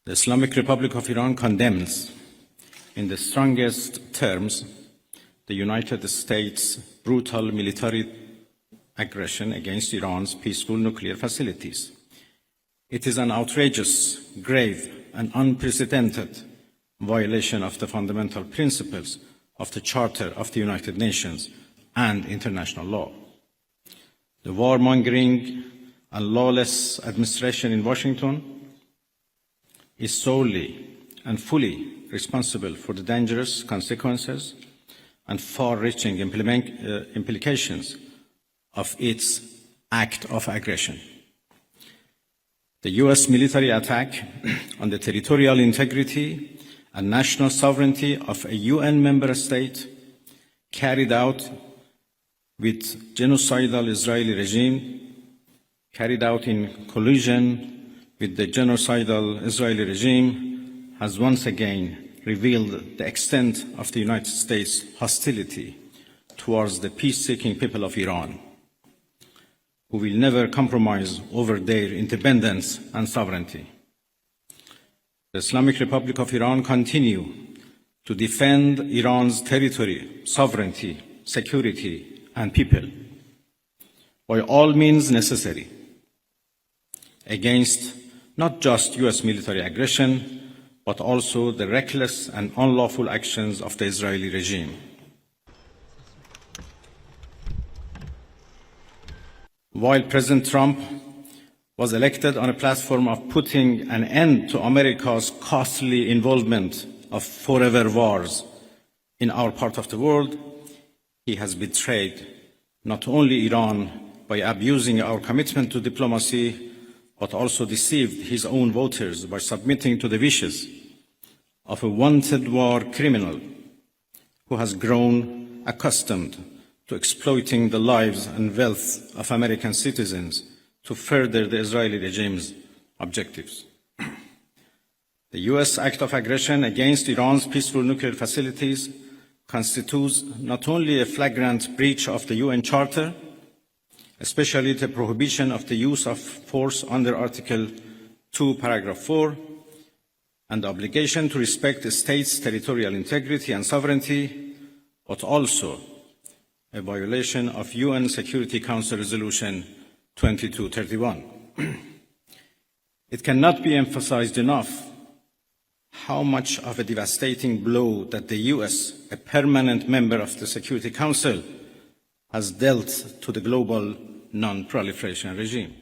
The Islamic Republic of Iran condemns, in the strongest terms, the United States' brutal military aggression against Iran's peaceful nuclear facilities. It is an outrageous, grave, and unprecedented violation of the fundamental principles of the Charter of the United Nations and international law. The warmongering and lawless administration in Washington is solely and fully responsible for the dangerous consequences and far-reaching implications of its act of aggression. The US military attack on the territorial integrity and national sovereignty of a UN member state, carried out with genocidal Israeli regime, carried out in collusion with the genocidal Israeli regime, has once again revealed the extent of the United States' hostility towards the peace-seeking people of Iran, who will never compromise over their independence and sovereignty. The Islamic Republic of Iran continues to defend Iran's territory, sovereignty, security, and people by all means necessary against not just US military aggression, but also the reckless and unlawful actions of the Israeli regime. While President Trump was elected on a platform of putting an end to America's costly involvement of forever wars in our part of the world, he has betrayed not only Iran by abusing our commitment to diplomacy, but also deceived his own voters by submitting to the wishes of a wanted war criminal who has grown accustomed to exploiting the lives and wealth of American citizens to further the Israeli regime's objectives. The US act of aggression against Iran's peaceful nuclear facilities constitutes not only a flagrant breach of the UN Charter, especially the prohibition of the use of force under Article 2, Paragraph 4, and the obligation to respect the state's territorial integrity and sovereignty, but also a violation of UN Security Council Resolution 2231. It cannot be emphasized enough how much of a devastating blow that the US, a permanent member of the Security Council, has dealt to the global non-proliferation regime.